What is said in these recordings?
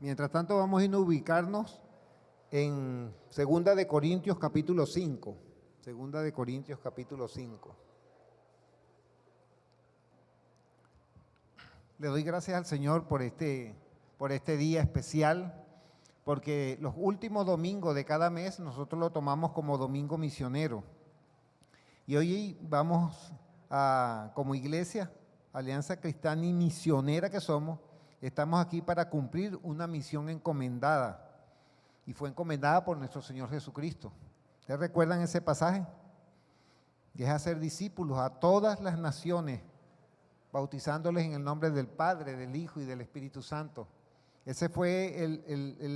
Mientras tanto vamos a ir a ubicarnos en Segunda de Corintios capítulo 5. Segunda de Corintios capítulo 5. Le doy gracias al Señor por este día especial, porque los últimos domingos de cada mes nosotros lo tomamos como domingo misionero. Y hoy vamos a, como iglesia, Alianza Cristiana y Misionera que somos, estamos aquí para cumplir una misión encomendada. Y fue encomendada por nuestro Señor Jesucristo. ¿Ustedes recuerdan ese pasaje? Y es hacer discípulos a todas las naciones, bautizándoles en el nombre del Padre, del Hijo y del Espíritu Santo. Esa fue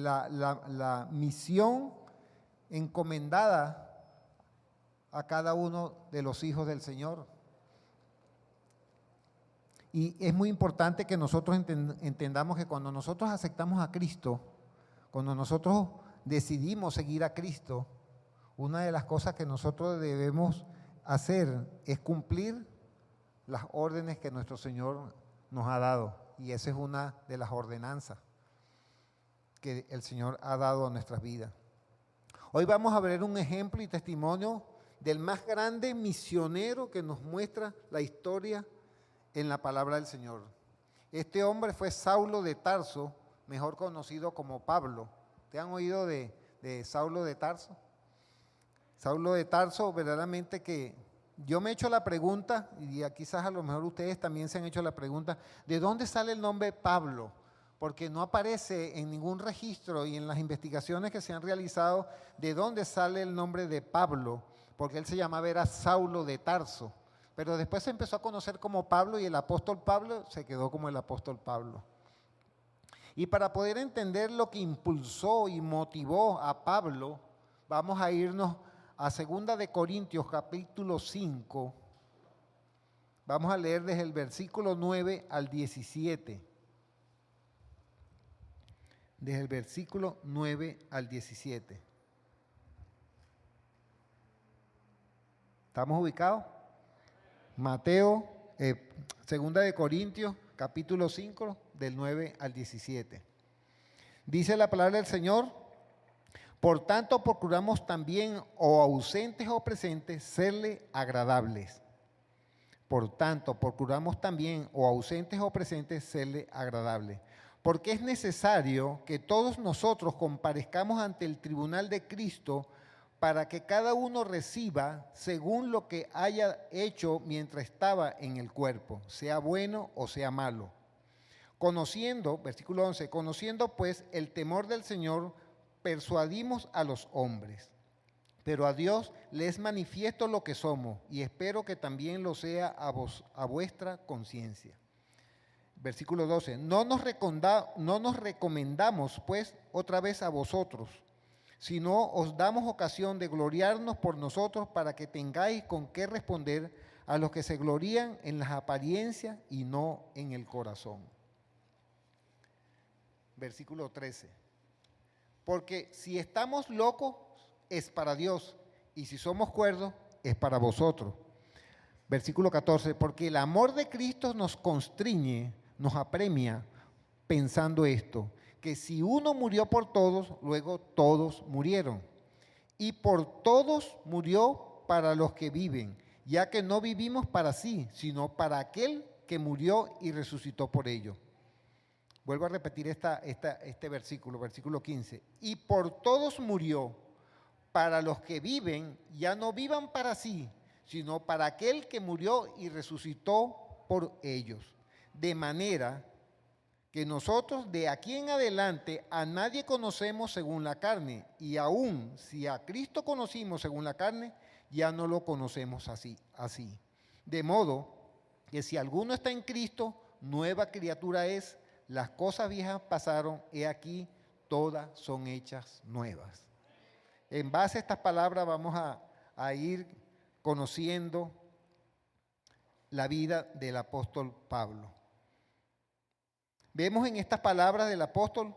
la misión encomendada a cada uno de los hijos del Señor. Y es muy importante que nosotros entendamos que cuando nosotros aceptamos a Cristo, cuando nosotros decidimos seguir a Cristo, una de las cosas que nosotros debemos hacer es cumplir las órdenes que nuestro Señor nos ha dado. Y esa es una de las ordenanzas que el Señor ha dado a nuestras vidas. Hoy vamos a ver un ejemplo y testimonio del más grande misionero que nos muestra la historia en la palabra del Señor. Este hombre fue Saulo de Tarso, mejor conocido como Pablo. ¿Te han oído de Saulo de Tarso? Saulo de Tarso, verdaderamente que yo me he hecho la pregunta, y quizás a lo mejor ustedes también se han hecho la pregunta, ¿de dónde sale el nombre Pablo? Porque no aparece en ningún registro y en las investigaciones que se han realizado de dónde sale el nombre de Pablo, porque él se llamaba era Saulo de Tarso. Pero después se empezó a conocer como Pablo y el apóstol Pablo se quedó como el apóstol Pablo. Y para poder entender lo que impulsó y motivó a Pablo, vamos a irnos a 2 de Corintios capítulo 5. Vamos a leer desde el versículo 9 al 17. Desde el versículo 9 al 17. ¿Estamos ubicados? Mateo, 2 de Corintios, capítulo 5, del 9 al 17. Dice la palabra del Señor: por tanto, procuramos también, o ausentes o presentes, serle agradables. Por tanto, procuramos también, o ausentes o presentes, serle agradables. Porque es necesario que todos nosotros comparezcamos ante el tribunal de Cristo, para que cada uno reciba según lo que haya hecho mientras estaba en el cuerpo, sea bueno o sea malo. Conociendo, versículo 11, conociendo pues el temor del Señor, persuadimos a los hombres. Pero a Dios le es manifiesto lo que somos, y espero que también lo sea a vuestra conciencia. Versículo 12, no nos recomendamos pues otra vez a vosotros, sino os damos ocasión de gloriarnos por nosotros, para que tengáis con qué responder a los que se glorían en las apariencias y no en el corazón. Versículo 13. Porque si estamos locos es para Dios, y si somos cuerdos es para vosotros. Versículo 14. Porque el amor de Cristo nos constriñe, nos apremia, pensando esto: que si uno murió por todos, luego todos murieron. Y por todos murió para los que viven, ya que no vivimos para sí, sino para aquel que murió y resucitó por ellos. Vuelvo a repetir este versículo, versículo 15. Y por todos murió, para los que viven, ya no vivan para sí, sino para aquel que murió y resucitó por ellos. De manera que nosotros de aquí en adelante a nadie conocemos según la carne, y aún si a Cristo conocimos según la carne, ya no lo conocemos así. De modo que si alguno está en Cristo, nueva criatura es, las cosas viejas pasaron, he aquí, todas son hechas nuevas. En base a estas palabras vamos a ir conociendo la vida del apóstol Pablo. Vemos en estas palabras del apóstol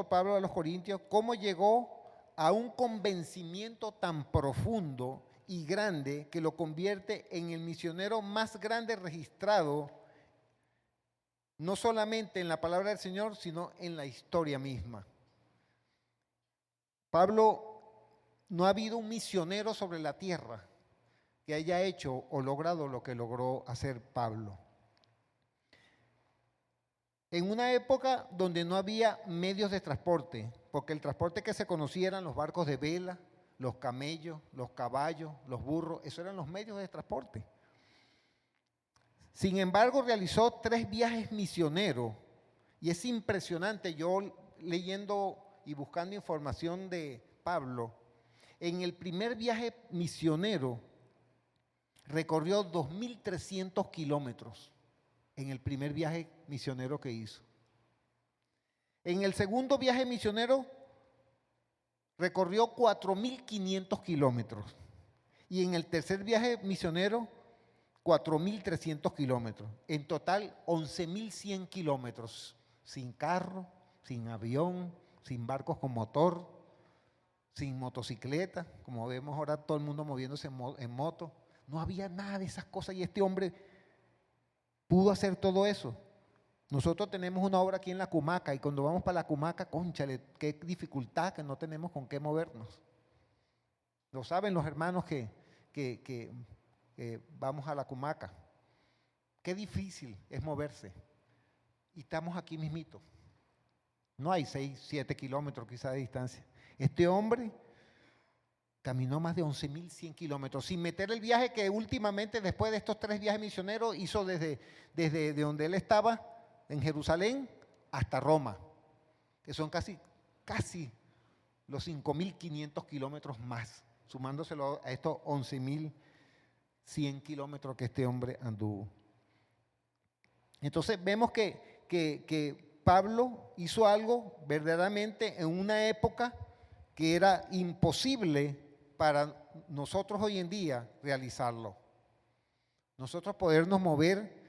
Pablo a los Corintios cómo llegó a un convencimiento tan profundo y grande que lo convierte en el misionero más grande registrado no solamente en la palabra del Señor, sino en la historia misma. Pablo, no ha habido un misionero sobre la tierra que haya hecho o logrado lo que logró hacer Pablo. En una época donde no había medios de transporte, porque el transporte que se conocía eran los barcos de vela, los camellos, los caballos, los burros, esos eran los medios de transporte. Sin embargo, realizó 3 viajes misioneros y es impresionante, yo leyendo y buscando información de Pablo, en el primer viaje misionero recorrió 2.300 kilómetros, en el primer viaje misionero que hizo. En el segundo viaje misionero recorrió 4.500 kilómetros y en el tercer viaje misionero 4.300 kilómetros. En total 11.100 kilómetros, sin carro, sin avión, sin barcos con motor, sin motocicleta, como vemos ahora todo el mundo moviéndose en moto. No había nada de esas cosas y este hombre pudo hacer todo eso. Nosotros tenemos una obra aquí en La Cumaca y cuando vamos para La Cumaca, cónchale, qué dificultad que no tenemos con qué movernos. Lo saben los hermanos que vamos a La Cumaca. Qué difícil es moverse. Y estamos aquí mismito. No hay 6, 7 kilómetros quizá de distancia. Este hombre caminó más de 11.100 kilómetros, sin meter el viaje que últimamente, después de estos 3 viajes misioneros, hizo desde donde él estaba, en Jerusalén, hasta Roma, que son casi los 5.500 kilómetros más, sumándoselo a estos 11.100 kilómetros que este hombre anduvo. Entonces vemos que Pablo hizo algo verdaderamente en una época que era imposible para nosotros hoy en día realizarlo. Nosotros podernos mover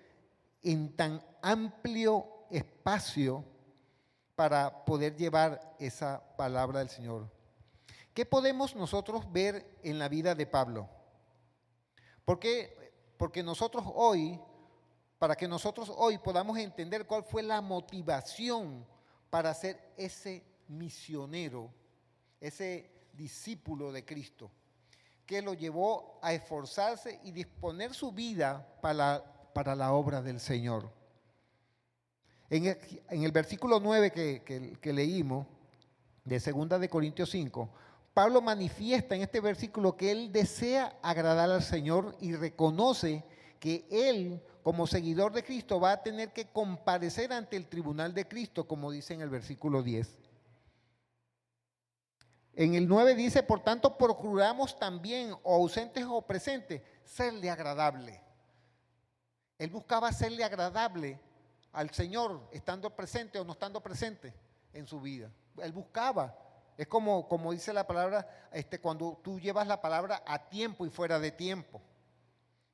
en tan amplio espacio para poder llevar esa palabra del Señor. ¿Qué podemos nosotros ver en la vida de Pablo? Porque nosotros hoy, para que nosotros hoy podamos entender cuál fue la motivación para ser ese misionero, ese discípulo de Cristo, que lo llevó a esforzarse y disponer su vida para la obra del Señor. En el versículo 9 que leímos, de 2 de Corintios 5, Pablo manifiesta en este versículo que él desea agradar al Señor y reconoce que él, como seguidor de Cristo, va a tener que comparecer ante el tribunal de Cristo, como dice en el versículo 10. En el 9 dice, por tanto, procuramos también, o ausentes o presentes, serle agradable. Él buscaba serle agradable al Señor, estando presente o no estando presente en su vida. Él buscaba. Es como dice la palabra, cuando tú llevas la palabra a tiempo y fuera de tiempo.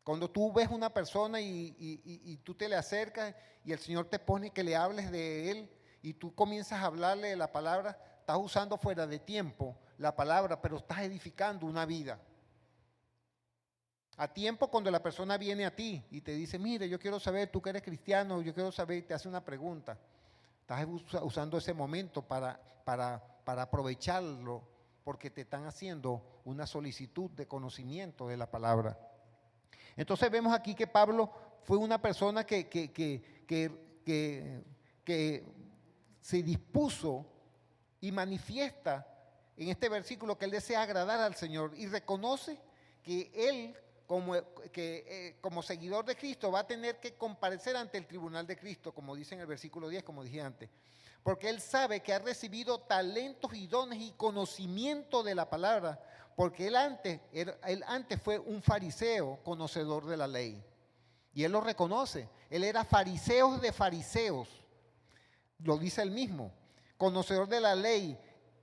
Cuando tú ves una persona y tú te le acercas y el Señor te pone que le hables de Él y tú comienzas a hablarle de la palabra, estás usando fuera de tiempo la palabra, pero estás edificando una vida. A tiempo cuando la persona viene a ti y te dice, mire, yo quiero saber, tú que eres cristiano, yo quiero saber, y te hace una pregunta. Estás usando ese momento para aprovecharlo porque te están haciendo una solicitud de conocimiento de la palabra. Entonces vemos aquí que Pablo fue una persona que se dispuso y manifiesta en este versículo que él desea agradar al Señor y reconoce que él como seguidor de Cristo va a tener que comparecer ante el tribunal de Cristo, como dice en el versículo 10, como dije antes, porque él sabe que ha recibido talentos y dones y conocimiento de la palabra, porque él antes fue un fariseo conocedor de la ley, y él lo reconoce, él era fariseo de fariseos, lo dice él mismo, conocedor de la ley,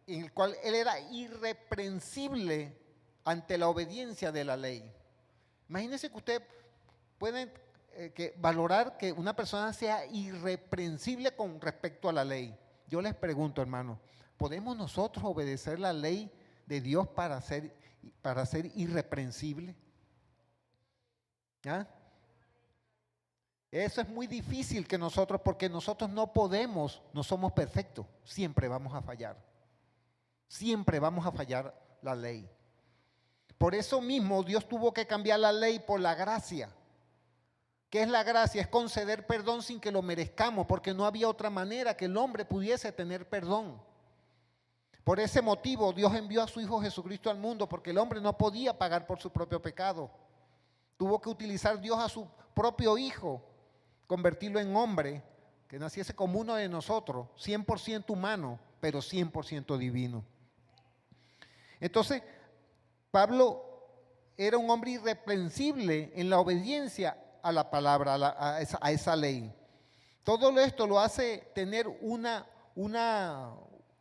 en el cual él era irreprensible ante la obediencia de la ley. Imagínense que usted puede valorar que una persona sea irreprensible con respecto a la ley. Yo les pregunto, hermano, ¿podemos nosotros obedecer la ley de Dios para ser irreprensible? ¿Ah? Eso es muy difícil que nosotros, porque nosotros no podemos, no somos perfectos, siempre vamos a fallar. Siempre vamos a fallar la ley. Por eso mismo Dios tuvo que cambiar la ley por la gracia. ¿Qué es la gracia? Es conceder perdón sin que lo merezcamos, porque no había otra manera que el hombre pudiese tener perdón. Por ese motivo Dios envió a su Hijo Jesucristo al mundo, porque el hombre no podía pagar por su propio pecado. Tuvo que utilizar Dios a su propio Hijo, convertirlo en hombre, que naciese como uno de nosotros, 100% humano, pero 100% divino. Entonces, Pablo era un hombre irreprensible en la obediencia a la palabra, a esa ley. Todo esto lo hace tener una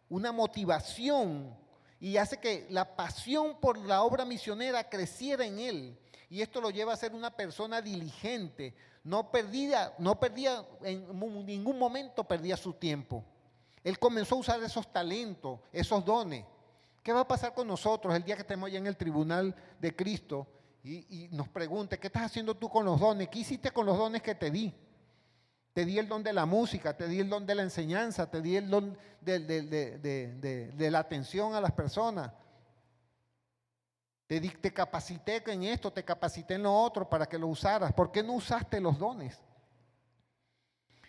motivación y hace que la pasión por la obra misionera creciera en él. Y esto lo lleva a ser una persona diligente, no perdía en ningún momento perdía su tiempo. Él comenzó a usar esos talentos, esos dones. ¿Qué va a pasar con nosotros el día que estemos ya en el tribunal de Cristo y nos pregunte, ¿qué estás haciendo tú con los dones? ¿Qué hiciste con los dones que te di? Te di el don de la música, te di el don de la enseñanza, te di el don de la atención a las personas. Te capacité en esto, te capacité en lo otro para que lo usaras. ¿Por qué no usaste los dones?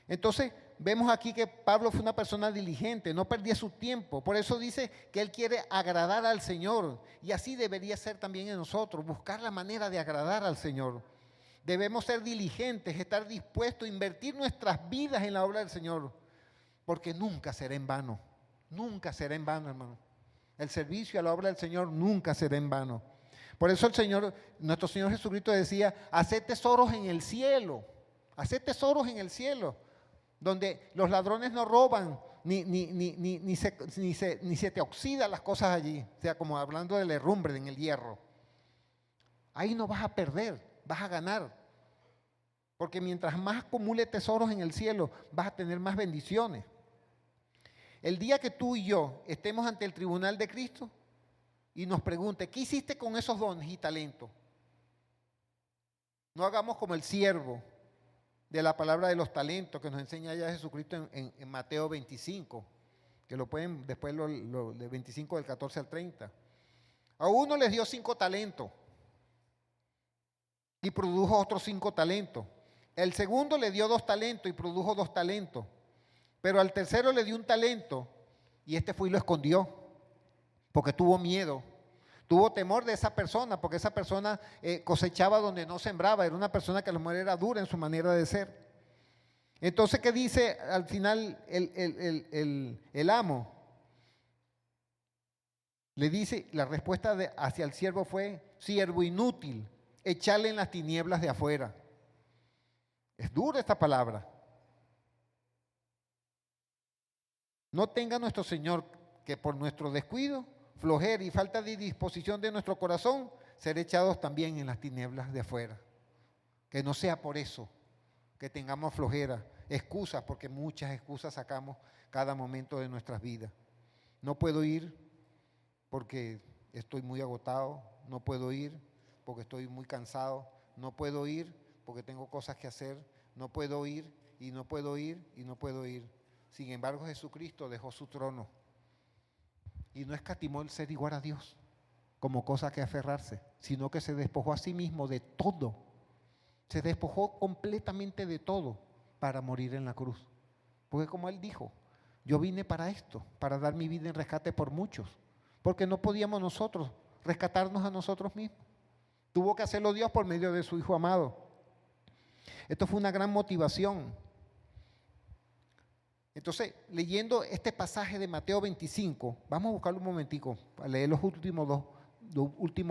Entonces, vemos aquí que Pablo fue una persona diligente, no perdía su tiempo. Por eso dice que él quiere agradar al Señor. Y así debería ser también en nosotros, buscar la manera de agradar al Señor. Debemos ser diligentes, estar dispuestos a invertir nuestras vidas en la obra del Señor. Porque nunca será en vano. Nunca será en vano, hermano. El servicio a la obra del Señor nunca será en vano. Por eso nuestro Señor Jesucristo decía, haced tesoros en el cielo. Haced tesoros en el cielo, donde los ladrones no roban, ni se te oxidan las cosas allí. O sea, como hablando del herrumbre en el hierro. Ahí no vas a perder, vas a ganar. Porque mientras más acumule tesoros en el cielo, vas a tener más bendiciones. El día que tú y yo estemos ante el tribunal de Cristo y nos pregunte, ¿qué hiciste con esos dones y talentos? No hagamos como el siervo de la palabra de los talentos que nos enseña ya Jesucristo en Mateo 25, que lo pueden después de 25 del 14 al 30. A uno les dio 5 talentos y produjo otros 5 talentos. El segundo le dio 2 talentos y produjo 2 talentos. Pero al tercero le dio 1 talento y este fue y lo escondió porque tuvo miedo. Tuvo temor de esa persona porque esa persona cosechaba donde no sembraba. Era una persona que a lo mejor era dura en su manera de ser. Entonces, ¿qué dice al final el amo? Le dice, la respuesta hacia el siervo fue, siervo inútil, echarle en las tinieblas de afuera. Es dura esta palabra. No tenga nuestro Señor que por nuestro descuido, flojera y falta de disposición de nuestro corazón, ser echados también en las tinieblas de afuera. Que no sea por eso que tengamos flojera, excusas, porque muchas excusas sacamos cada momento de nuestras vidas. No puedo ir porque estoy muy agotado, no puedo ir porque estoy muy cansado, no puedo ir porque tengo cosas que hacer, no puedo ir y no puedo ir y no puedo ir. Sin embargo, Jesucristo dejó su trono y no escatimó el ser igual a Dios como cosa que aferrarse, sino que se despojó a sí mismo de todo. Se despojó completamente de todo para morir en la cruz. Porque como Él dijo, yo vine para esto, para dar mi vida en rescate por muchos. Porque no podíamos nosotros rescatarnos a nosotros mismos. Tuvo que hacerlo Dios por medio de su Hijo amado. Esto fue una gran motivación. Entonces, leyendo este pasaje de Mateo 25, vamos a buscarlo un momentico, a leer los últimos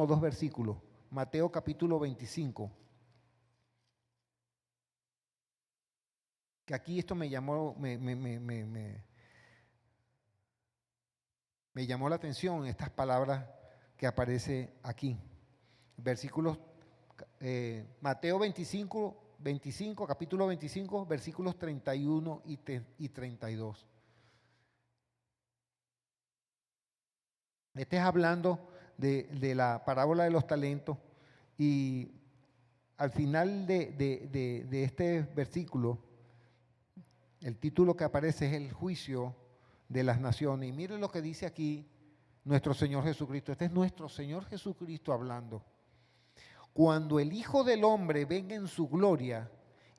dos versículos. Mateo capítulo 25. Que aquí esto me llamó la atención, estas palabras que aparece aquí. Versículos, Mateo 25, capítulo 25, versículos 31 y 32. Este es hablando de la parábola de los talentos y al final de este versículo, el título que aparece es el juicio de las naciones. Y miren lo que dice aquí nuestro Señor Jesucristo. Este es nuestro Señor Jesucristo hablando. Cuando el Hijo del Hombre venga en su gloria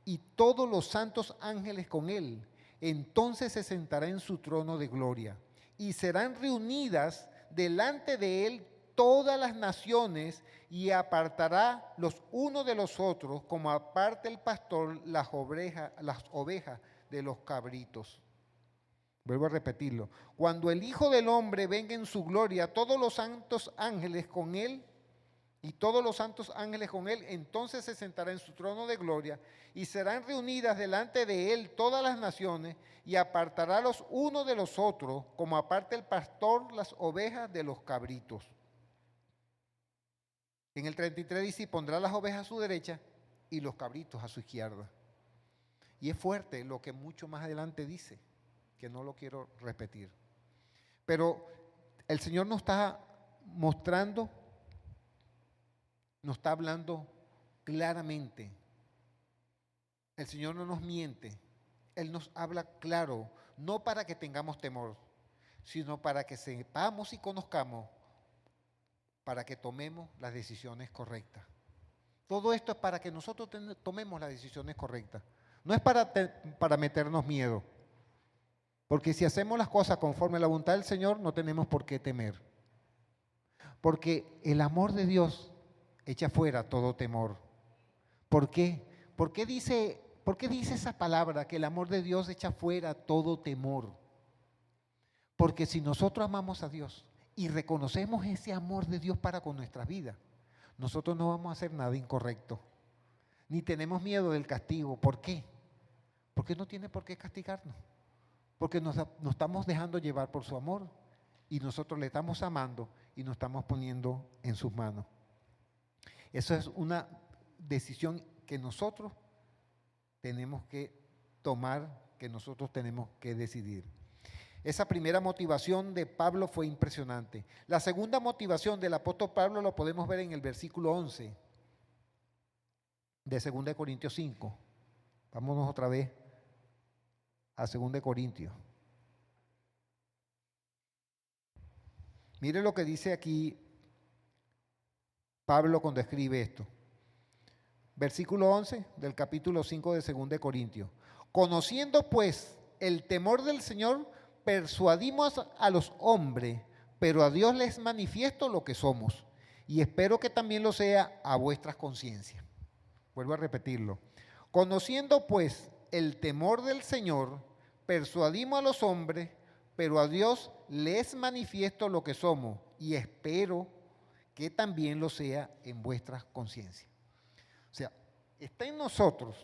y todos los santos ángeles con él, entonces se sentará en su trono de gloria y serán reunidas delante de él todas las naciones y apartará los unos de los otros como aparta el pastor las ovejas de los cabritos. Vuelvo a repetirlo. Cuando el Hijo del Hombre venga en su gloria, todos los santos ángeles con él, y todos los santos ángeles con él, entonces se sentará en su trono de gloria y serán reunidas delante de él todas las naciones y apartará los unos de los otros, como aparta el pastor las ovejas de los cabritos. En el 33 dice, y pondrá las ovejas a su derecha y los cabritos a su izquierda. Y es fuerte lo que mucho más adelante dice, que no lo quiero repetir. Pero el Señor nos está mostrando, nos está hablando claramente. El Señor no nos miente. Él nos habla claro, no para que tengamos temor, sino para que sepamos y conozcamos, para que tomemos las decisiones correctas. Todo esto es para que nosotros tomemos las decisiones correctas. No es para meternos miedo. Porque si hacemos las cosas conforme a la voluntad del Señor, no tenemos por qué temer. Porque el amor de Dios echa fuera todo temor. ¿Por qué? ¿Por qué dice esa palabra que el amor de Dios echa fuera todo temor? Porque si nosotros amamos a Dios y reconocemos ese amor de Dios para con nuestra vida, nosotros no vamos a hacer nada incorrecto. Ni tenemos miedo del castigo. ¿Por qué? Porque no tiene por qué castigarnos. Porque nos estamos dejando llevar por su amor y nosotros le estamos amando y nos estamos poniendo en sus manos. Eso es una decisión que nosotros tenemos que tomar, que nosotros tenemos que decidir. Esa primera motivación de Pablo fue impresionante. La segunda motivación del apóstol Pablo lo podemos ver en el versículo 11 de 2 Corintios 5. Vámonos otra vez a 2 Corintios. Mire lo que dice aquí Pablo cuando escribe esto. Versículo 11 del capítulo 5 de 2 Corintios. Conociendo pues el temor del Señor, persuadimos a los hombres, pero a Dios les manifiesto lo que somos, y espero que también lo sea a vuestras conciencias. Vuelvo a repetirlo. Conociendo pues el temor del Señor, persuadimos a los hombres, pero a Dios les manifiesto lo que somos, y espero que también lo sea en vuestras conciencias. O sea, está en nosotros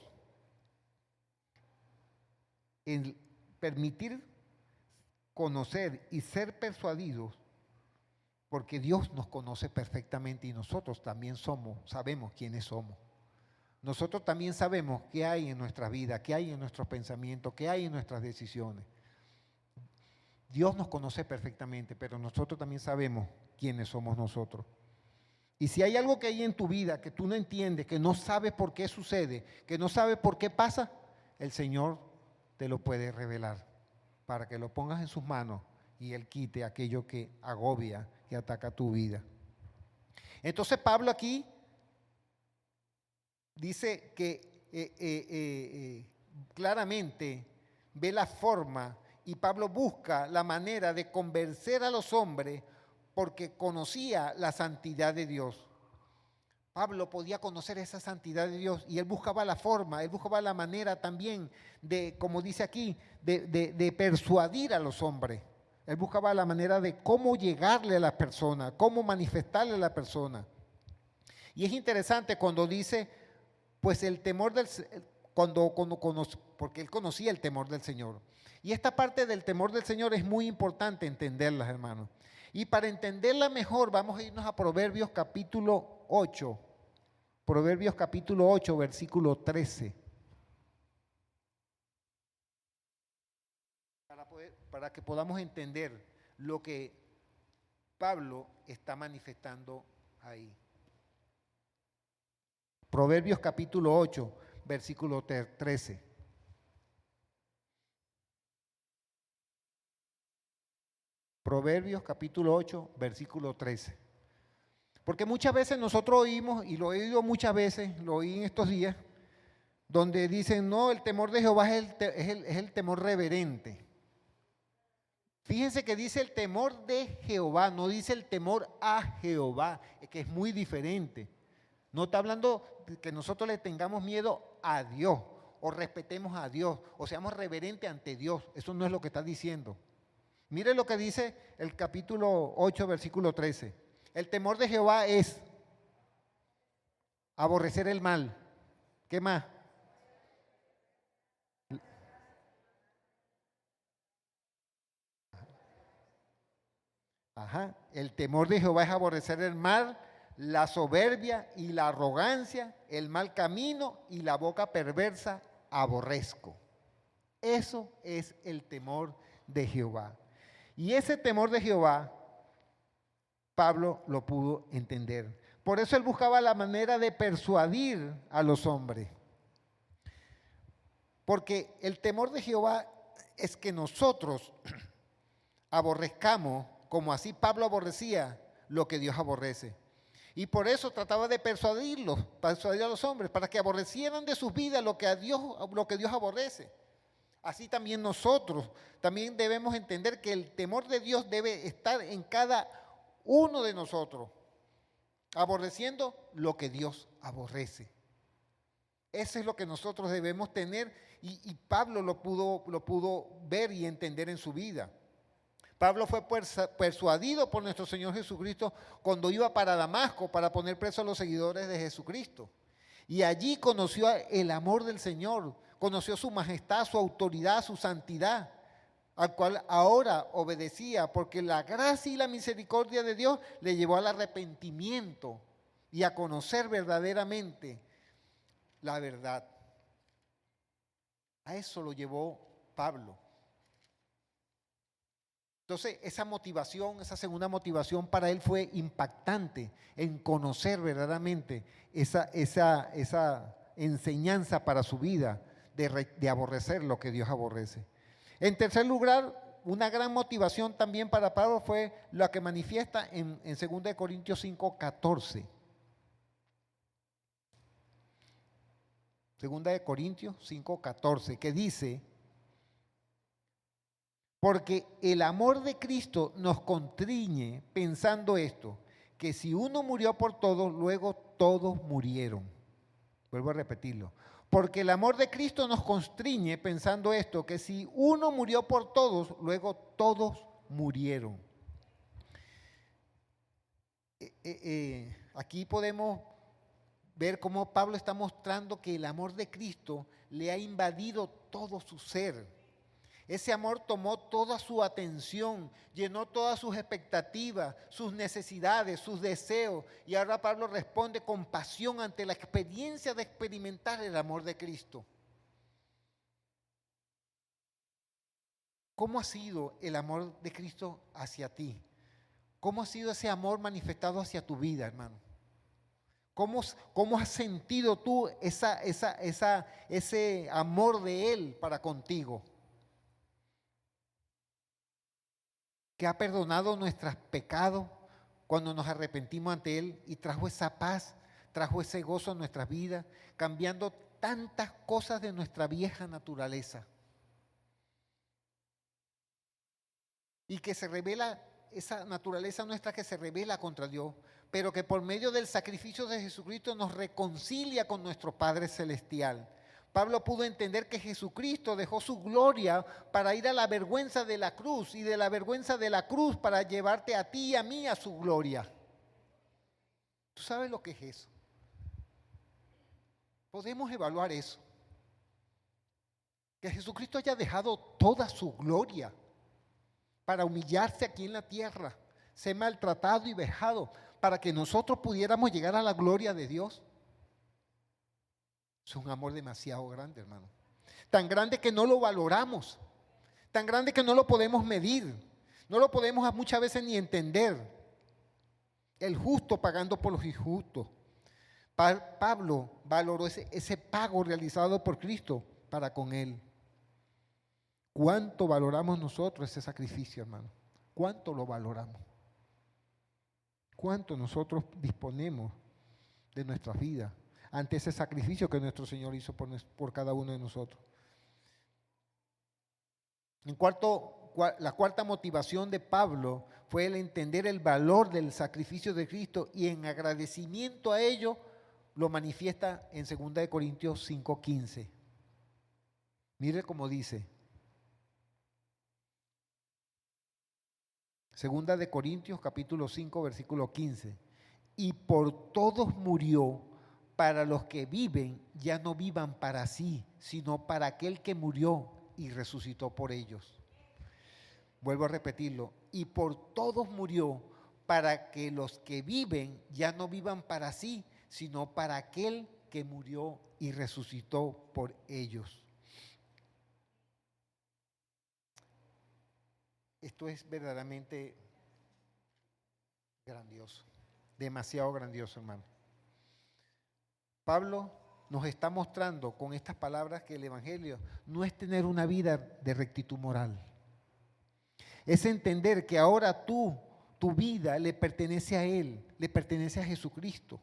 el permitir conocer y ser persuadidos, porque Dios nos conoce perfectamente y nosotros también sabemos quiénes somos. Nosotros también sabemos qué hay en nuestra vida, qué hay en nuestros pensamientos, qué hay en nuestras decisiones. Dios nos conoce perfectamente, pero nosotros también sabemos quiénes somos nosotros. Y si hay algo que hay en tu vida que tú no entiendes, que no sabes por qué sucede, que no sabes por qué pasa, el Señor te lo puede revelar para que lo pongas en sus manos y Él quite aquello que agobia, que ataca tu vida. Entonces Pablo aquí dice que claramente ve la forma y Pablo busca la manera de convencer a los hombres porque conocía la santidad de Dios. Pablo podía conocer esa santidad de Dios y él buscaba la forma, él buscaba la manera también de, como dice aquí, de persuadir a los hombres. Él buscaba la manera de cómo llegarle a la persona, cómo manifestarle a la persona. Y es interesante cuando dice, pues el temor del porque él conocía el temor del Señor. Y esta parte del temor del Señor es muy importante entenderla, hermanos. Y para entenderla mejor vamos a irnos a Proverbios capítulo 8. Proverbios capítulo 8, versículo 13. Para que podamos entender lo que Pablo está manifestando ahí. Proverbios capítulo 8, versículo 13. Proverbios capítulo 8, versículo 13. Porque muchas veces nosotros oímos, y lo he oído muchas veces, lo oí en estos días, donde dicen, no, el temor de Jehová es el temor reverente. Fíjense que dice el temor de Jehová, no dice el temor a Jehová, que es muy diferente. No está hablando de que nosotros le tengamos miedo a Dios, o respetemos a Dios, o seamos reverentes ante Dios. Eso no es lo que está diciendo. Mire lo que dice el capítulo 8, versículo 13. El temor de Jehová es aborrecer el mal. ¿Qué más? Ajá. El temor de Jehová es aborrecer el mal, la soberbia y la arrogancia, el mal camino y la boca perversa aborrezco. Eso es el temor de Jehová. Y ese temor de Jehová, Pablo lo pudo entender. Por eso él buscaba la manera de persuadir a los hombres. Porque el temor de Jehová es que nosotros aborrezcamos, como así Pablo aborrecía, lo que Dios aborrece. Y por eso trataba de persuadir a los hombres, para que aborrecieran de sus vidas lo que Dios aborrece. Así también nosotros también debemos entender que el temor de Dios debe estar en cada uno de nosotros, aborreciendo lo que Dios aborrece. Eso es lo que nosotros debemos tener y Pablo lo pudo ver y entender en su vida. Pablo fue persuadido por nuestro Señor Jesucristo cuando iba para Damasco para poner preso a los seguidores de Jesucristo. Y allí conoció el amor del Señor, conoció su majestad, su autoridad, su santidad, al cual ahora obedecía, porque la gracia y la misericordia de Dios le llevó al arrepentimiento y a conocer verdaderamente la verdad. A eso lo llevó Pablo. Entonces, esa motivación, esa segunda motivación para él fue impactante en conocer verdaderamente esa enseñanza para su vida de aborrecer lo que Dios aborrece. En tercer lugar, una gran motivación también para Pablo fue la que manifiesta en 2 Corintios 5, 14. 2 Corintios 5, 14, que dice: porque el amor de Cristo nos constriñe pensando esto, que si uno murió por todos, luego todos murieron. Vuelvo a repetirlo. Porque el amor de Cristo nos constriñe pensando esto, que si uno murió por todos, luego todos murieron. Aquí podemos ver cómo Pablo está mostrando que el amor de Cristo le ha invadido todo su ser. Ese amor tomó toda su atención, llenó todas sus expectativas, sus necesidades, sus deseos. Y ahora Pablo responde con pasión ante la experiencia de experimentar el amor de Cristo. ¿Cómo ha sido el amor de Cristo hacia ti? ¿Cómo ha sido ese amor manifestado hacia tu vida, hermano? ¿Cómo has sentido tú ese amor de Él para contigo? Que ha perdonado nuestros pecados cuando nos arrepentimos ante Él y trajo esa paz, trajo ese gozo en nuestras vidas, cambiando tantas cosas de nuestra vieja naturaleza. Y que se revela, esa naturaleza nuestra que se revela contra Dios, pero que por medio del sacrificio de Jesucristo nos reconcilia con nuestro Padre Celestial. Pablo pudo entender que Jesucristo dejó su gloria para ir a la vergüenza de la cruz y de la vergüenza de la cruz para llevarte a ti y a mí a su gloria. ¿Tú sabes lo que es eso? Podemos evaluar eso. Que Jesucristo haya dejado toda su gloria para humillarse aquí en la tierra, ser maltratado y vejado, para que nosotros pudiéramos llegar a la gloria de Dios. Es un amor demasiado grande, hermano. Tan grande que no lo valoramos, tan grande que no lo podemos medir, no lo podemos muchas veces ni entender. El justo pagando por los injustos. Pablo valoró ese pago realizado por Cristo para con él. ¿Cuánto valoramos nosotros ese sacrificio, hermano? ¿Cuánto lo valoramos? ¿Cuánto nosotros disponemos de nuestras vidas ante ese sacrificio que nuestro Señor hizo por cada uno de nosotros? La cuarta motivación de Pablo fue el entender el valor del sacrificio de Cristo, y en agradecimiento a ello lo manifiesta en 2 Corintios 5:15. Mire cómo dice. 2 Corintios capítulo 5 versículo 15. Y por todos murió, para los que viven ya no vivan para sí, sino para aquel que murió y resucitó por ellos. Vuelvo a repetirlo. Y por todos murió, para que los que viven ya no vivan para sí, sino para aquel que murió y resucitó por ellos. Esto es verdaderamente grandioso, demasiado grandioso, hermano. Pablo nos está mostrando con estas palabras que el Evangelio no es tener una vida de rectitud moral. Es entender que ahora tu vida le pertenece a Él, le pertenece a Jesucristo.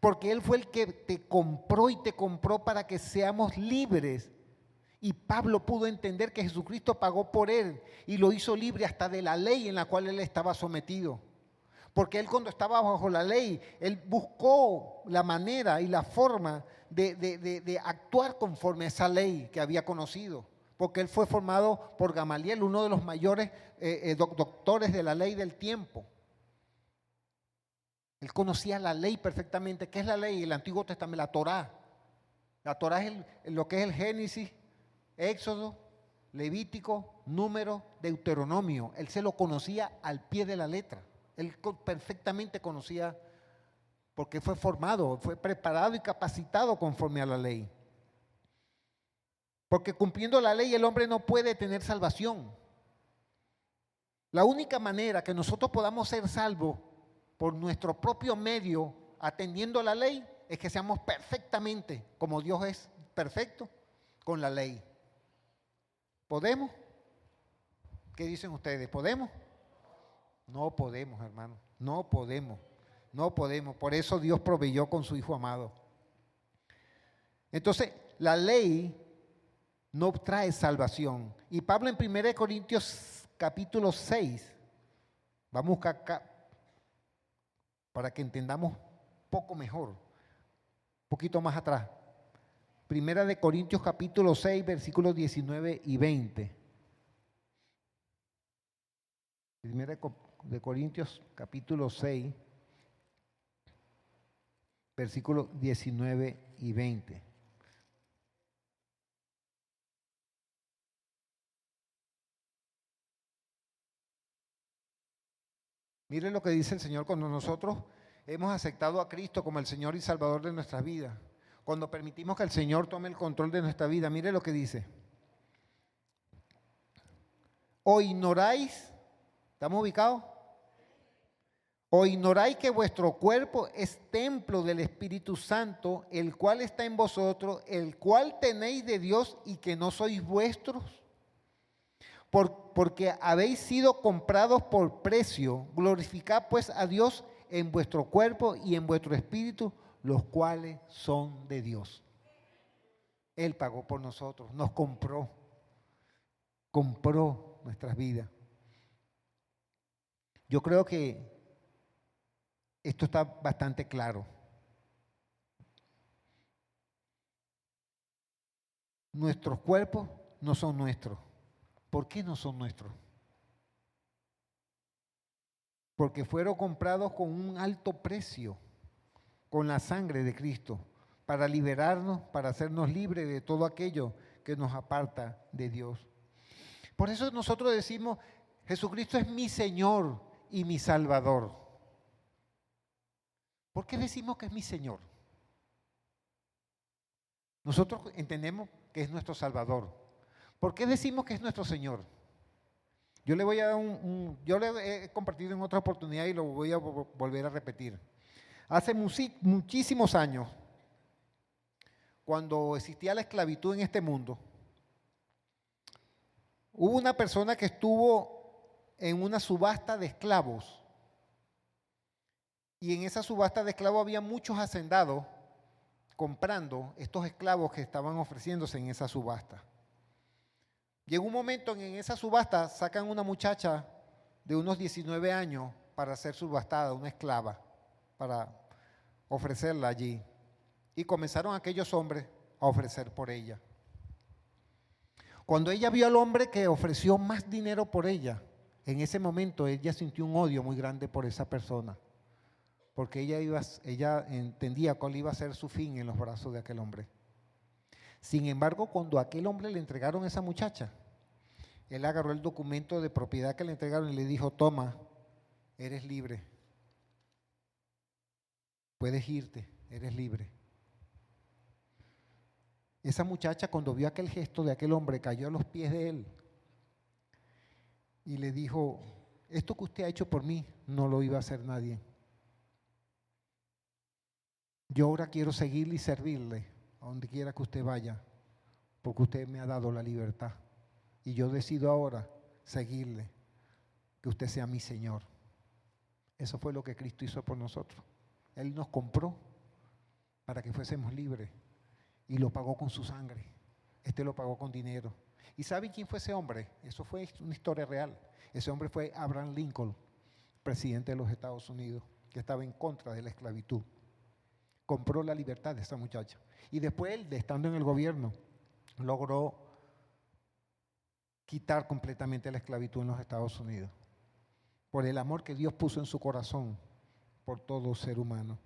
Porque Él fue el que te compró y te compró para que seamos libres. Y Pablo pudo entender que Jesucristo pagó por él y lo hizo libre hasta de la ley en la cual él estaba sometido. Porque él, cuando estaba bajo la ley, él buscó la manera y la forma de actuar conforme a esa ley que había conocido. Porque él fue formado por Gamaliel, uno de los mayores doctores de la ley del tiempo. Él conocía la ley perfectamente. ¿Qué es la ley? El Antiguo Testamento, la Torá. La Torá es lo que es el Génesis, Éxodo, Levítico, Número, Deuteronomio. Él se lo conocía al pie de la letra. Él perfectamente conocía, porque fue formado, fue preparado y capacitado conforme a la ley. Porque cumpliendo la ley el hombre no puede tener salvación. La única manera que nosotros podamos ser salvos por nuestro propio medio, atendiendo a la ley, es que seamos perfectamente, como Dios es perfecto, con la ley. ¿Podemos? ¿Qué dicen ustedes? ¿Podemos? No podemos, hermano. No podemos. No podemos. Por eso Dios proveyó con su Hijo amado. Entonces, la ley no trae salvación. Y Pablo en 1 Corintios capítulo 6, vamos a buscar acá para que entendamos un poco mejor, un poquito más atrás. 1 Corintios capítulo 6, versículos 19 y 20. 1 Corintios capítulo 6, versículos 19 y 20. Miren lo que dice el Señor cuando nosotros hemos aceptado a Cristo como el Señor y Salvador de nuestras vidas. Cuando permitimos que el Señor tome el control de nuestra vida, mire lo que dice. ¿O ignoráis? ¿Estamos ubicados? ¿O ignoráis que vuestro cuerpo es templo del Espíritu Santo, el cual está en vosotros, el cual tenéis de Dios y que no sois vuestros? Porque habéis sido comprados por precio. Glorificad pues a Dios en vuestro cuerpo y en vuestro espíritu, los cuales son de Dios. Él pagó por nosotros, nos compró nuestras vidas. Yo creo que esto está bastante claro. Nuestros cuerpos no son nuestros. ¿Por qué no son nuestros? Porque fueron comprados con un alto precio, con la sangre de Cristo, para liberarnos, para hacernos libres de todo aquello que nos aparta de Dios. Por eso nosotros decimos, Jesucristo es mi Señor y mi Salvador. ¿Por qué decimos que es mi Señor? Nosotros entendemos que es nuestro Salvador. ¿Por qué decimos que es nuestro Señor? Yo le he compartido en otra oportunidad y lo voy a volver a repetir. Hace muchísimos años, cuando existía la esclavitud en este mundo, hubo una persona que estuvo en una subasta de esclavos. Y en esa subasta de esclavos había muchos hacendados comprando estos esclavos que estaban ofreciéndose en esa subasta. Llegó un momento en esa subasta, sacan una muchacha de unos 19 años para ser subastada, una esclava, para ofrecerla allí. Y comenzaron aquellos hombres a ofrecer por ella. Cuando ella vio al hombre que ofreció más dinero por ella, en ese momento ella sintió un odio muy grande por esa persona, porque ella entendía cuál iba a ser su fin en los brazos de aquel hombre. Sin embargo, cuando a aquel hombre le entregaron a esa muchacha, él agarró el documento de propiedad que le entregaron y le dijo: toma, eres libre, puedes irte, eres libre. Esa muchacha, cuando vio aquel gesto de aquel hombre, cayó a los pies de él y le dijo: esto que usted ha hecho por mí no lo iba a hacer nadie. Yo ahora quiero seguirle y servirle a donde quiera que usted vaya, porque usted me ha dado la libertad. Y yo decido ahora seguirle, que usted sea mi Señor. Eso fue lo que Cristo hizo por nosotros. Él nos compró para que fuésemos libres y lo pagó con su sangre. Este lo pagó con dinero. ¿Y saben quién fue ese hombre? Eso fue una historia real. Ese hombre fue Abraham Lincoln, presidente de los Estados Unidos, que estaba en contra de la esclavitud. Compró la libertad de esa muchacha. Y después él, estando en el gobierno, logró quitar completamente la esclavitud en los Estados Unidos, por el amor que Dios puso en su corazón por todo ser humano.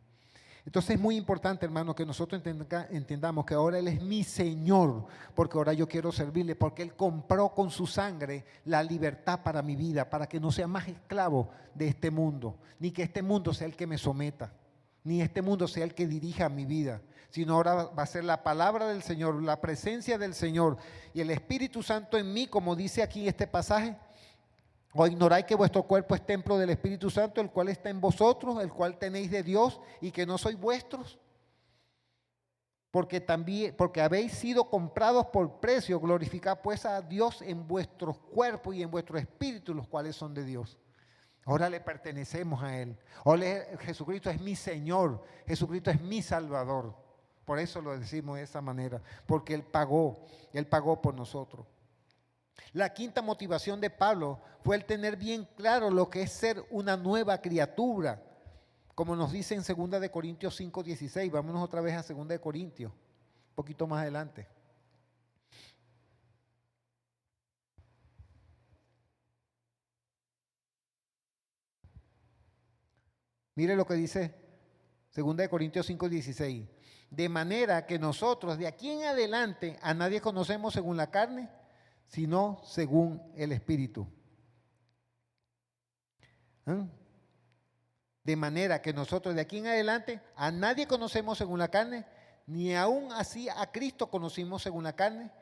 Entonces es muy importante, hermano, que nosotros entendamos que ahora Él es mi Señor, porque ahora yo quiero servirle, porque Él compró con su sangre la libertad para mi vida, para que no sea más esclavo de este mundo, ni que este mundo sea el que me someta, ni este mundo sea el que dirija mi vida, sino ahora va a ser la palabra del Señor, la presencia del Señor y el Espíritu Santo en mí, como dice aquí en este pasaje. ¿O ignoráis que vuestro cuerpo es templo del Espíritu Santo, el cual está en vosotros, el cual tenéis de Dios, y que no sois vuestros? Porque habéis sido comprados por precio. Glorificad pues a Dios en vuestros cuerpos y en vuestro espíritu, los cuales son de Dios. Ahora le pertenecemos a Él. Ahora Jesucristo es mi Señor, Jesucristo es mi Salvador. Por eso lo decimos de esa manera, porque Él pagó por nosotros. La quinta motivación de Pablo fue el tener bien claro lo que es ser una nueva criatura, como nos dice en 2 de Corintios 5:16. Vámonos otra vez a 2 de Corintios, un poquito más adelante. Mire lo que dice 2 de Corintios 5:16. De manera que nosotros de aquí en adelante a nadie conocemos según la carne, sino según el Espíritu. De manera que nosotros de aquí en adelante a nadie conocemos según la carne, ni aún así a Cristo conocimos según la carne,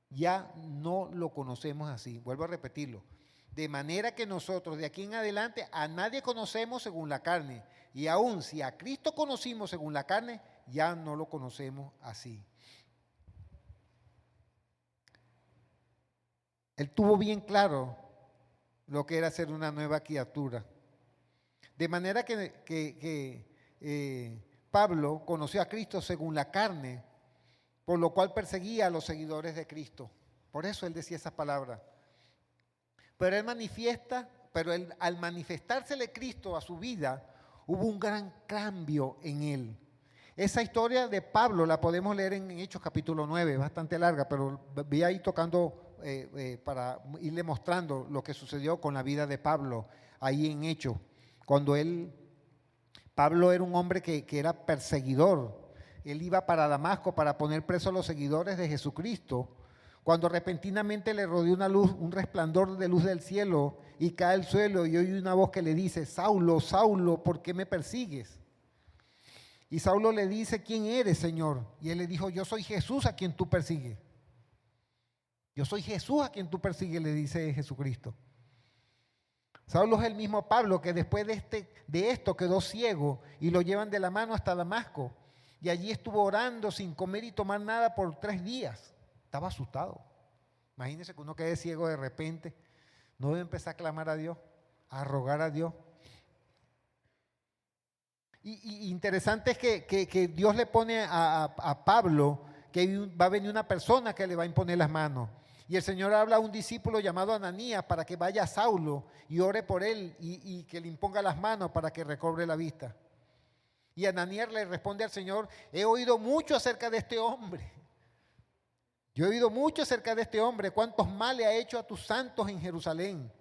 ya no lo conocemos así. Vuelvo a repetirlo. De manera que nosotros de aquí en adelante a nadie conocemos según la carne, y aún si a Cristo conocimos según la carne, ya no lo conocemos así. Él tuvo bien claro lo que era ser una nueva criatura. De manera que Pablo conoció a Cristo según la carne, por lo cual perseguía a los seguidores de Cristo. Por eso él decía esas palabras. Pero al manifestársele Cristo a su vida, hubo un gran cambio en él. Esa historia de Pablo la podemos leer en Hechos capítulo 9, bastante larga, pero voy ahí tocando para irle mostrando lo que sucedió con la vida de Pablo ahí en Hechos. Cuando Pablo era un hombre que era perseguidor. Él iba para Damasco para poner preso a los seguidores de Jesucristo, cuando repentinamente le rodeó una luz, un resplandor de luz del cielo, y cae al suelo y oye una voz que le dice: Saulo, Saulo, ¿por qué me persigues? Y Saulo le dice: ¿quién eres, Señor? Y él le dijo: yo soy Jesús a quien tú persigues. Yo soy Jesús a quien tú persigues, le dice Jesucristo. Saulo es el mismo Pablo que después de esto quedó ciego y lo llevan de la mano hasta Damasco. Y allí estuvo orando sin comer y tomar nada por 3 días. Estaba asustado. Imagínense que uno quede ciego de repente. No debe empezar a clamar a Dios, a rogar a Dios. Y interesante es que Dios le pone a Pablo que va a venir una persona que le va a imponer las manos. Y el Señor habla a un discípulo llamado Ananías para que vaya a Saulo y ore por él y que le imponga las manos para que recobre la vista. Y Ananías le responde al Señor: he oído mucho acerca de este hombre. Yo he oído mucho acerca de este hombre, cuántos males ha hecho a tus santos en Jerusalén.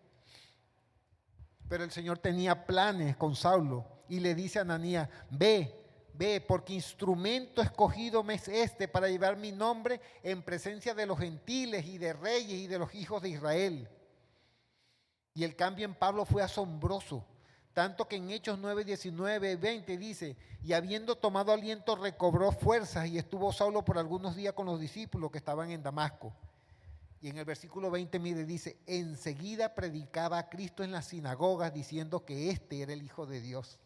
Pero el Señor tenía planes con Saulo y le dice a Ananías: ve, porque instrumento escogido me es este para llevar mi nombre en presencia de los gentiles y de reyes y de los hijos de Israel. Y el cambio en Pablo fue asombroso, tanto que en Hechos 9, 19, 20 dice: y habiendo tomado aliento recobró fuerzas y estuvo Saulo por algunos días con los discípulos que estaban en Damasco. Y en el versículo 20, mire, dice: enseguida predicaba a Cristo en las sinagogas diciendo que este era el Hijo de Dios.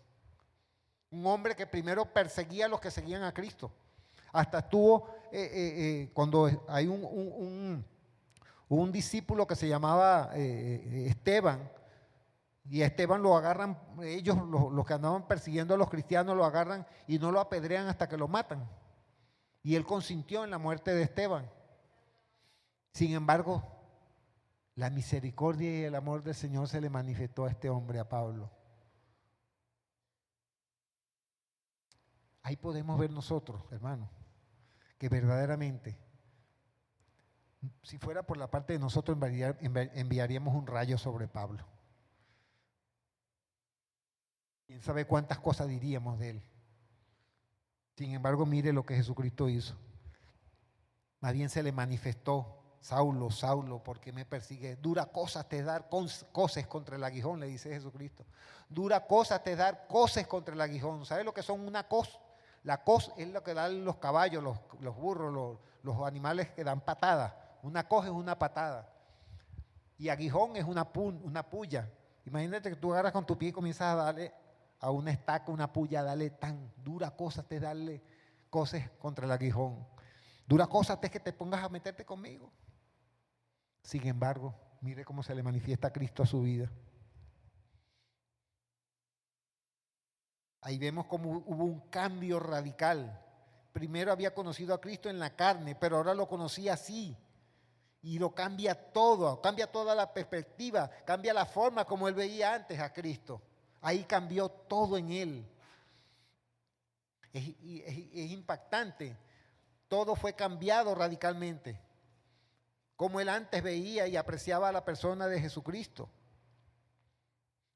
Un hombre que primero perseguía a los que seguían a Cristo. Hasta estuvo, cuando hay un discípulo que se llamaba Esteban, y a Esteban lo agarran, ellos los que andaban persiguiendo a los cristianos lo agarran y no lo apedrean hasta que lo matan. Y él consintió en la muerte de Esteban. Sin embargo, la misericordia y el amor del Señor se le manifestó a este hombre, a Pablo. Ahí podemos ver nosotros, hermanos, que verdaderamente, si fuera por la parte de nosotros, enviaríamos un rayo sobre Pablo. ¿Quién sabe cuántas cosas diríamos de él? Sin embargo, mire lo que Jesucristo hizo. Más bien se le manifestó: Saulo, Saulo, ¿por qué me persigues? Dura cosa te dar coces contra el aguijón, le dice Jesucristo. Dura cosa te dar coces contra el aguijón. ¿Sabes lo que son una cos? La cos es lo que dan los caballos, los burros, los animales que dan patadas. Una cos es una patada. Y aguijón es una puya. Imagínate que tú agarras con tu pie y comienzas a darle a una estaca, una puya, dale tan dura cosa te darle coces contra el aguijón. Dura cosa es que te pongas a meterte conmigo. Sin embargo, mire cómo se le manifiesta a Cristo a su vida. Ahí vemos cómo hubo un cambio radical. Primero había conocido a Cristo en la carne, pero ahora lo conocía así. Y lo cambia todo, cambia toda la perspectiva, cambia la forma como él veía antes a Cristo. Ahí cambió todo en él. Es impactante. Todo fue cambiado radicalmente. Como él antes veía y apreciaba a la persona de Jesucristo.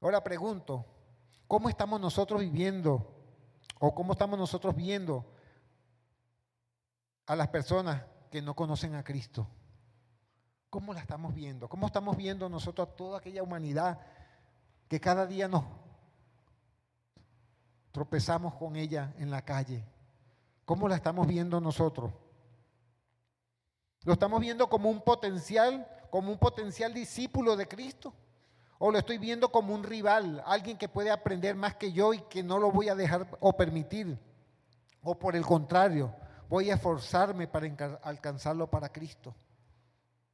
Ahora pregunto: ¿cómo estamos nosotros viviendo o cómo estamos nosotros viendo a las personas que no conocen a Cristo? ¿Cómo la estamos viendo? ¿Cómo estamos viendo nosotros a toda aquella humanidad que cada día nos tropezamos con ella en la calle? ¿Cómo la estamos viendo nosotros? ¿Lo estamos viendo como un potencial discípulo de Cristo? ¿O lo estoy viendo como un rival, alguien que puede aprender más que yo y que no lo voy a dejar o permitir? ¿O por el contrario, voy a esforzarme para alcanzarlo para Cristo?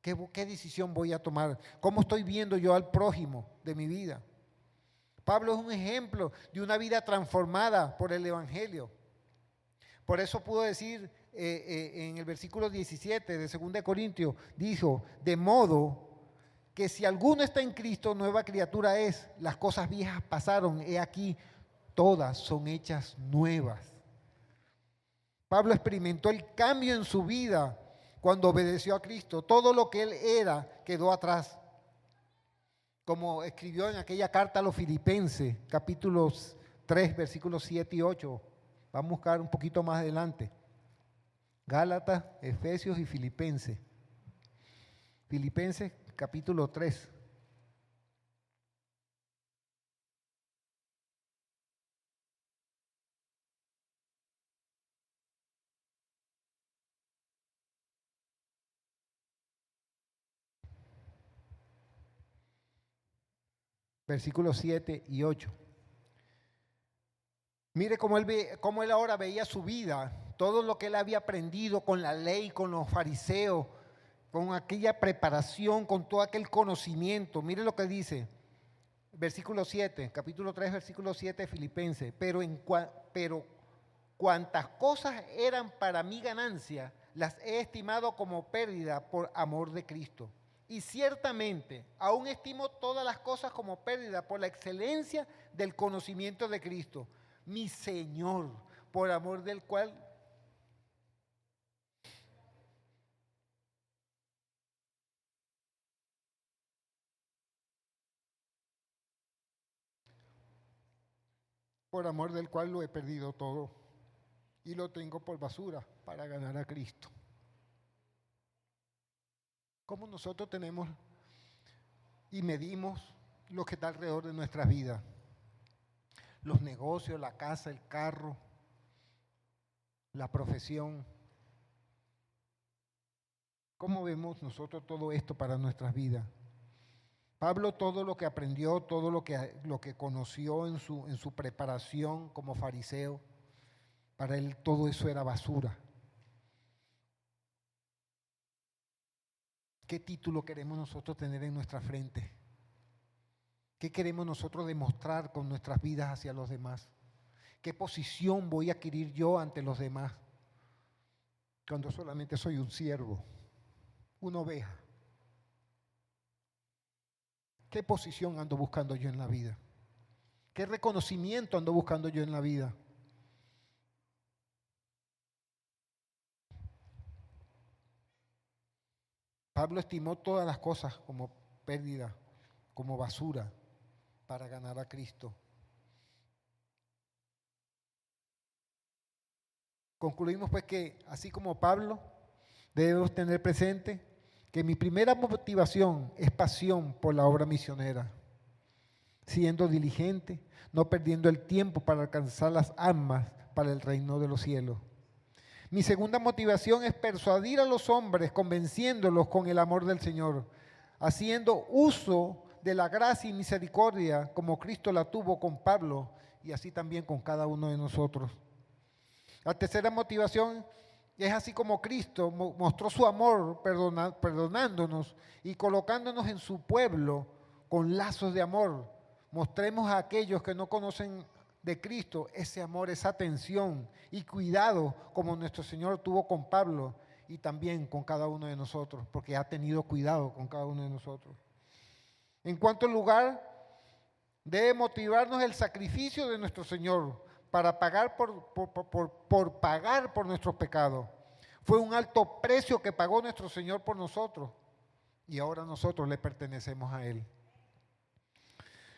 ¿Qué decisión voy a tomar? ¿Cómo estoy viendo yo al prójimo de mi vida? Pablo es un ejemplo de una vida transformada por el Evangelio. Por eso pudo decir en el versículo 17 de 2 Corintios, dijo: de modo que si alguno está en Cristo, nueva criatura es, las cosas viejas pasaron, he aquí, todas son hechas nuevas. Pablo experimentó el cambio en su vida cuando obedeció a Cristo. Todo lo que él era quedó atrás. Como escribió en aquella carta a los Filipenses, capítulos 3, versículos 7 y 8. Vamos a buscar un poquito más adelante. Gálatas, Efesios y Filipenses. Filipenses, capítulo 3. versículos 7 y 8. Mire cómo él ahora veía su vida, todo lo que él había aprendido con la ley, con los fariseos, con aquella preparación, con todo aquel conocimiento. Mire lo que dice, versículo 7, capítulo 3, versículo 7 de Filipenses. Pero cuantas cosas eran para mi ganancia, las he estimado como pérdida por amor de Cristo. Y ciertamente, aún estimo todas las cosas como pérdida por la excelencia del conocimiento de Cristo, mi Señor, por amor del cual lo he perdido todo y lo tengo por basura para ganar a Cristo. ¿Cómo nosotros tenemos y medimos lo que está alrededor de nuestras vidas? Los negocios, la casa, el carro, la profesión. ¿Cómo vemos nosotros todo esto para nuestras vidas? Pablo todo lo que aprendió, todo lo que conoció en su preparación como fariseo, para él todo eso era basura. ¿Qué título queremos nosotros tener en nuestra frente? ¿Qué queremos nosotros demostrar con nuestras vidas hacia los demás? ¿Qué posición voy a adquirir yo ante los demás? Cuando solamente soy un siervo, una oveja. ¿Qué posición ando buscando yo en la vida? ¿Qué reconocimiento ando buscando yo en la vida? Pablo estimó todas las cosas como pérdida, como basura, para ganar a Cristo. Concluimos pues que así como Pablo, debemos tener presente que mi primera motivación es pasión por la obra misionera, siendo diligente, no perdiendo el tiempo para alcanzar las almas para el reino de los cielos. Mi segunda motivación es persuadir a los hombres, convenciéndolos con el amor del Señor, haciendo uso de la gracia y misericordia como Cristo la tuvo con Pablo y así también con cada uno de nosotros. La tercera motivación es así como Cristo mostró su amor perdonándonos y colocándonos en su pueblo con lazos de amor. Mostremos a aquellos que no conocen de Cristo ese amor, esa atención y cuidado como nuestro Señor tuvo con Pablo y también con cada uno de nosotros, porque ha tenido cuidado con cada uno de nosotros. En cuanto lugar, debe motivarnos el sacrificio de nuestro Señor para pagar por pagar por nuestros pecados. Fue un alto precio que pagó nuestro Señor por nosotros y ahora nosotros le pertenecemos a Él.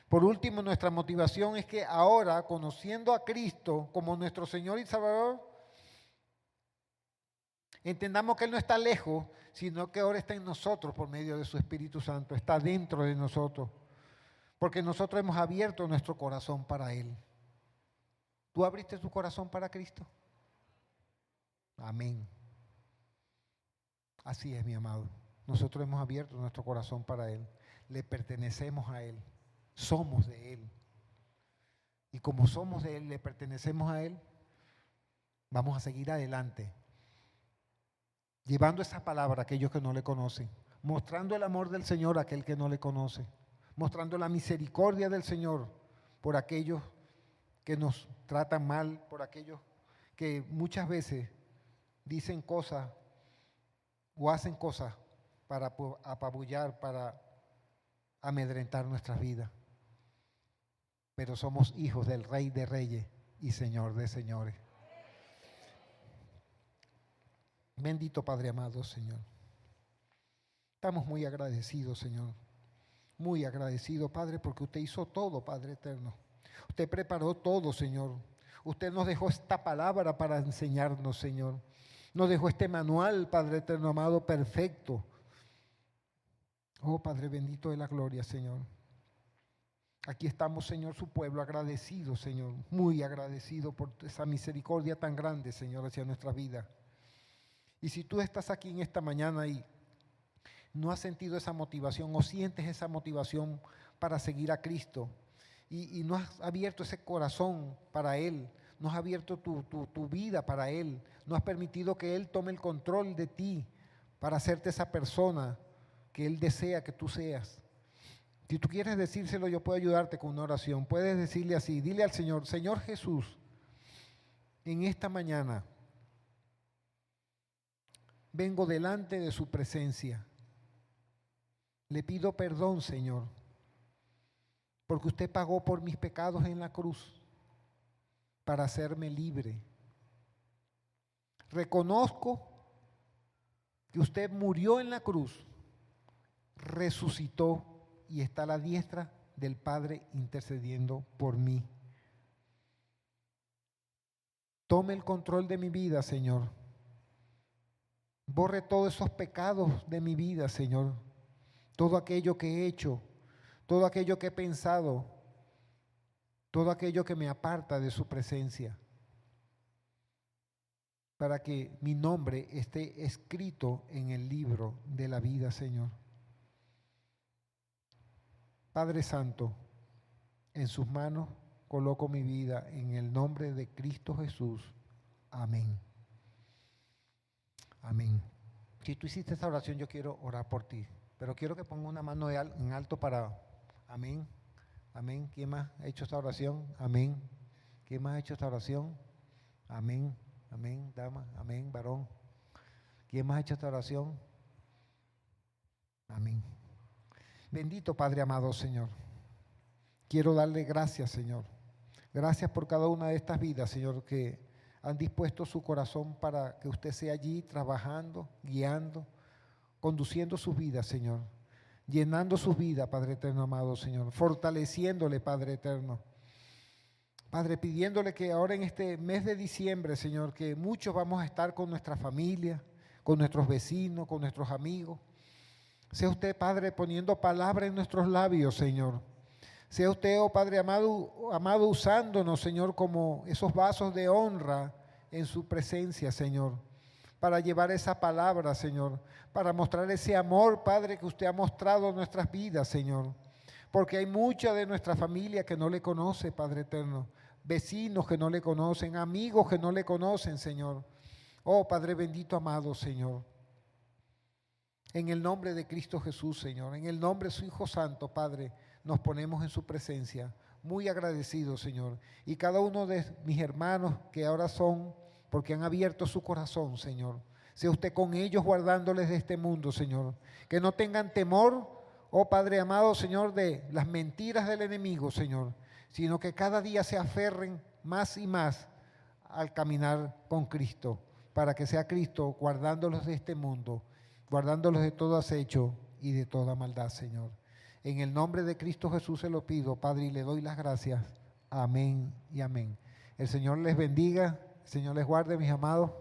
Por último, nuestra motivación es que ahora, conociendo a Cristo como nuestro Señor y Salvador, entendamos que Él no está lejos, sino que ahora está en nosotros por medio de su Espíritu Santo, está dentro de nosotros, porque nosotros hemos abierto nuestro corazón para Él. ¿Tú abriste tu corazón para Cristo? Amén. Así es, mi amado. Nosotros hemos abierto nuestro corazón para Él. Le pertenecemos a Él. Somos de Él. Y como somos de Él, le pertenecemos a Él, vamos a seguir adelante, llevando esa palabra a aquellos que no le conocen, mostrando el amor del Señor a aquel que no le conoce, mostrando la misericordia del Señor por aquellos que nos tratan mal, por aquellos que muchas veces dicen cosas o hacen cosas para apabullar, para amedrentar nuestras vidas. Pero somos hijos del Rey de Reyes y Señor de Señores. Bendito Padre amado, Señor. Estamos muy agradecidos, Señor. Muy agradecidos, Padre, porque usted hizo todo, Padre eterno. Usted preparó todo, Señor. Usted nos dejó esta palabra para enseñarnos, Señor. Nos dejó este manual, Padre eterno amado, perfecto. Oh, Padre bendito de la gloria, Señor. Aquí estamos, Señor, su pueblo, agradecido, Señor, muy agradecido por esa misericordia tan grande, Señor, hacia nuestra vida. Y si tú estás aquí en esta mañana y no has sentido esa motivación o sientes esa motivación para seguir a Cristo y no has abierto ese corazón para Él, no has abierto tu vida para Él, no has permitido que Él tome el control de ti para hacerte esa persona que Él desea que tú seas. Si tú quieres decírselo, yo puedo ayudarte con una oración. Puedes decirle así, dile al Señor, Señor Jesús, en esta mañana vengo delante de su presencia. Le pido perdón, Señor, porque usted pagó por mis pecados en la cruz para hacerme libre. Reconozco que usted murió en la cruz, resucitó y está a la diestra del Padre intercediendo por mí. Tome el control de mi vida, Señor. Borre todos esos pecados de mi vida, Señor. Todo aquello que he hecho, todo aquello que he pensado, todo aquello que me aparta de su presencia, para que mi nombre esté escrito en el libro de la vida, Señor. Padre Santo, en sus manos coloco mi vida en el nombre de Cristo Jesús. Amén. Amén. Si tú hiciste esta oración, yo quiero orar por ti, pero quiero que ponga una mano en alto para... Amén. Amén. ¿Quién más ha hecho esta oración? Amén. ¿Quién más ha hecho esta oración? Amén. Amén, dama. Amén, varón. ¿Quién más ha hecho esta oración? Amén. Bendito Padre amado, Señor. Quiero darle gracias, Señor. Gracias por cada una de estas vidas, Señor, que han dispuesto su corazón para que usted sea allí trabajando, guiando, conduciendo sus vidas, Señor. Llenando sus vidas, Padre eterno amado, Señor. Fortaleciéndole, Padre eterno. Padre, pidiéndole que ahora en este mes de diciembre, Señor, que muchos vamos a estar con nuestra familia, con nuestros vecinos, con nuestros amigos. Sea usted, Padre, poniendo palabra en nuestros labios, Señor. Sea usted, oh Padre amado, usándonos, Señor, como esos vasos de honra en su presencia, Señor, para llevar esa palabra, Señor, para mostrar ese amor, Padre, que usted ha mostrado en nuestras vidas, Señor. Porque hay mucha de nuestra familia que no le conoce, Padre eterno. Vecinos que no le conocen, amigos que no le conocen, Señor. Oh Padre bendito, amado, Señor. En el nombre de Cristo Jesús, Señor, en el nombre de su Hijo Santo, Padre, nos ponemos en su presencia, muy agradecidos, Señor. Y cada uno de mis hermanos que ahora son, porque han abierto su corazón, Señor, sea usted con ellos guardándoles de este mundo, Señor. Que no tengan temor, oh Padre amado, Señor, de las mentiras del enemigo, Señor, sino que cada día se aferren más y más al caminar con Cristo, para que sea Cristo guardándolos de este mundo, guardándolos de todo acecho y de toda maldad, Señor. En el nombre de Cristo Jesús se lo pido, Padre, y le doy las gracias. Amén y amén. El Señor les bendiga, el Señor les guarde, mis amados.